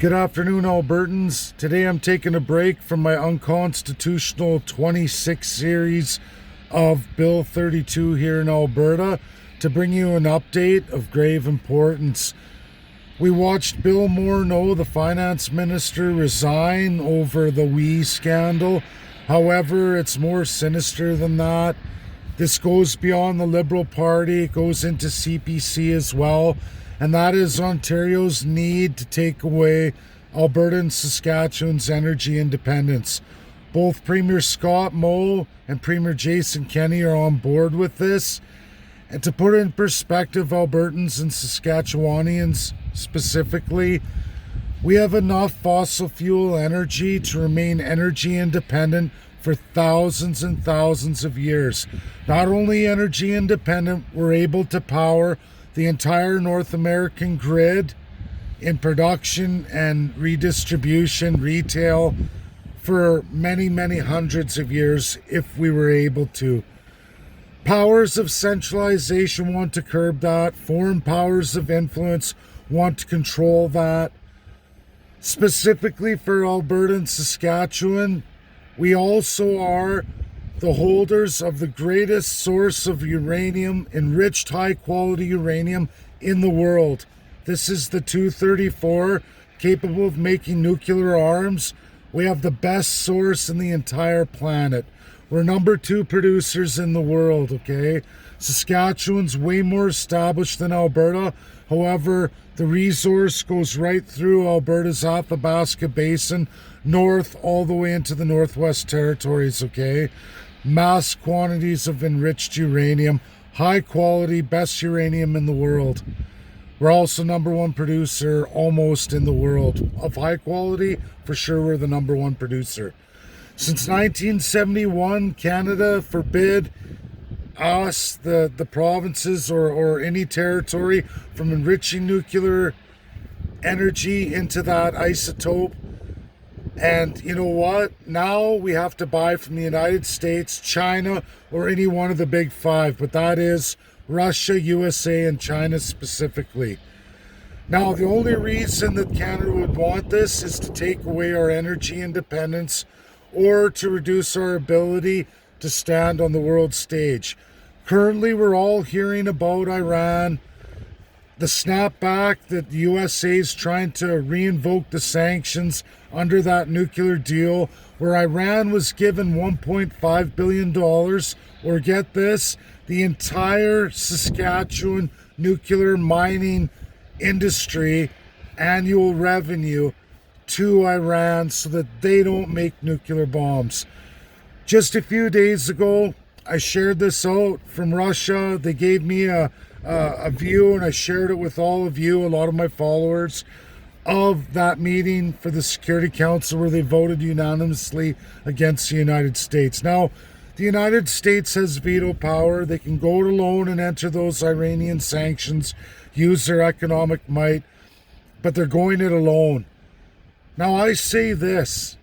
Good afternoon, Albertans. Today I'm taking a break from my unconstitutional 26 series of Bill 32 here in Alberta to bring you an update of grave importance. We watched Bill Morneau, the finance minister, resign over the WE scandal. However, it's more sinister than that. This goes beyond the Liberal Party. It goes into CPC as well. And that is Ontario's need to take away Alberta and Saskatchewan's energy independence. Both Premier Scott Moe and Premier Jason Kenney are on board with this. And to put it in perspective, Albertans and Saskatchewanians specifically, we have enough fossil fuel energy to remain energy independent for thousands and thousands of years. Not only energy independent, we're able to power the entire North American grid in production and redistribution, retail, for many, many hundreds of years if we were able to. Powers of centralization want to curb that. Foreign powers of influence want to control that. Specifically for Alberta and Saskatchewan, we also are the holders of the greatest source of uranium, enriched high-quality uranium in the world. This is the 234, capable of making nuclear arms. We have the best source in the entire planet. We're number 2 producers in the world, okay? Saskatchewan's way more established than Alberta. However, the resource goes right through Alberta's Athabasca Basin, north all the way into the Northwest Territories, okay? Mass quantities of enriched uranium, high quality, best uranium in the world. We're also number 1 producer almost in the world. Of high quality, for sure we're the number 1 producer. Since 1971, Canada forbid us, the provinces or any territory, from enriching nuclear energy into that isotope. And you know what? Now we have to buy from the United States, China, or any one of the big 5. But that is Russia, USA, and China specifically. Now, the only reason that Canada would want this is to take away our energy independence or to reduce our ability to stand on the world stage. Currently, we're all hearing about Iran, the snapback that the USA is trying to reinvoke the sanctions under that nuclear deal where Iran was given $1.5 billion, or get this, the entire Saskatchewan nuclear mining industry annual revenue to Iran so that they don't make nuclear bombs. Just a few days ago, I shared this out from Russia. They gave me a view, and I shared it with all of you, a lot of my followers, of that meeting for the Security Council where they voted unanimously against the United States. Now, the United States has veto power. They can go it alone and enter those Iranian sanctions, use their economic might, but they're going it alone. Now, I say this,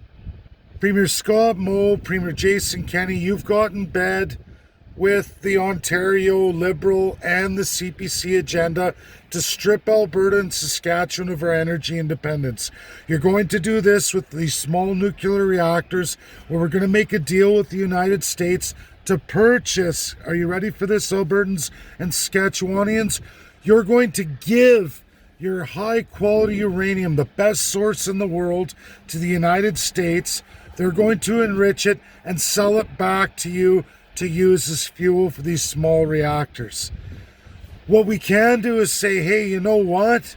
Premier Scott Moe, Premier Jason Kenney, you've got in bed with the Ontario Liberal and the CPC agenda to strip Alberta and Saskatchewan of our energy independence. You're going to do this with these small nuclear reactors where we're going to make a deal with the United States to purchase, are you ready for this, Albertans and Saskatchewanians? You're going to give your high quality uranium, the best source in the world, to the United States. They're going to enrich it and sell it back to you to use as fuel for these small reactors. What we can do is say, hey, you know what?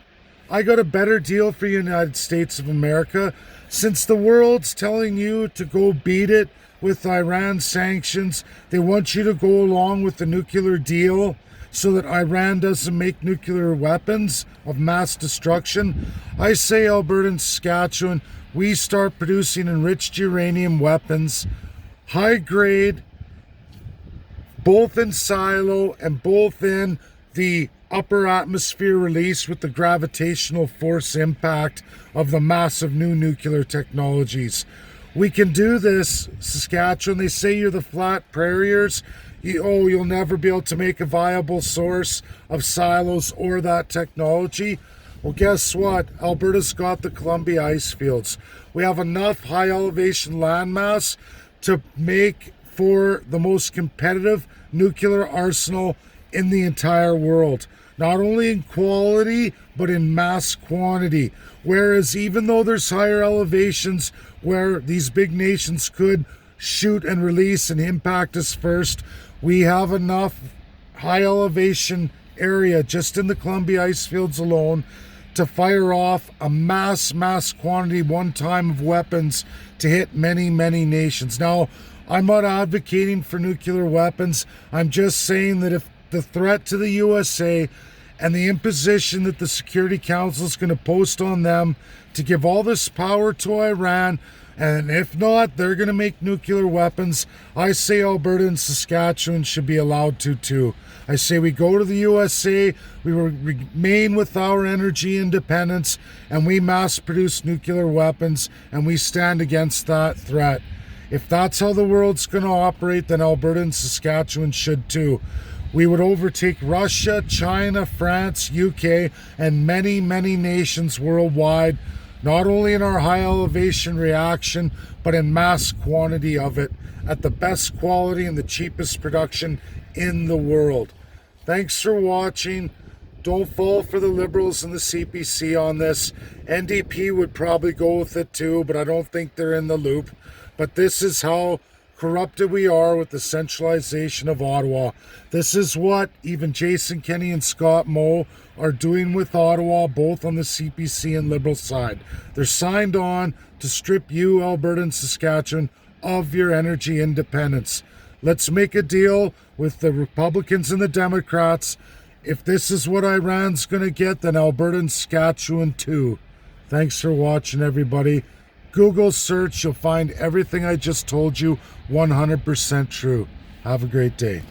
I got a better deal for the United States of America. Since the world's telling you to go beat it with Iran sanctions, they want you to go along with the nuclear deal so that Iran doesn't make nuclear weapons of mass destruction. I say, Alberta and Saskatchewan, we start producing enriched uranium weapons, high grade, both in silo and both in the upper atmosphere release with the gravitational force impact of the massive new nuclear technologies. We can do this, Saskatchewan. They say you're the flat prairiers. You'll never be able to make a viable source of silos or that technology. Well, guess what? Alberta's got the Columbia ice fields. We have enough high elevation landmass to make for the most competitive nuclear arsenal in the entire world. Not only in quality, but in mass quantity. Whereas even though there's higher elevations where these big nations could shoot and release and impact us first, we have enough high elevation area just in the Columbia ice fields alone to fire off a mass quantity one time of weapons to hit many nations. Now, I'm not advocating for nuclear weapons. I'm just saying that if the threat to the USA and the imposition that the Security Council is going to post on them to give all this power to Iran, and if not, they're going to make nuclear weapons, I say Alberta and Saskatchewan should be allowed to too. I say we go to the USA, we remain with our energy independence, and we mass produce nuclear weapons, and we stand against that threat. If that's how the world's going to operate, then Alberta and Saskatchewan should too. We would overtake Russia, China, France, UK, and many nations worldwide, not only in our high elevation reaction, but in mass quantity of it, at the best quality and the cheapest production in the world. Thanks for watching. Don't fall for the Liberals and the CPC on this. NDP would probably go with it too, but I don't think they're in the loop. But this is how corrupted we are with the centralization of Ottawa. This is what even Jason Kenney and Scott Moe are doing with Ottawa, both on the CPC and Liberal side. They're signed on to strip you, Alberta and Saskatchewan, of your energy independence. Let's make a deal with the Republicans and the Democrats. If this is what Iran's going to get, then Alberta and Saskatchewan too. Thanks for watching, everybody. Google search, you'll find everything I just told you 100% true. Have a great day.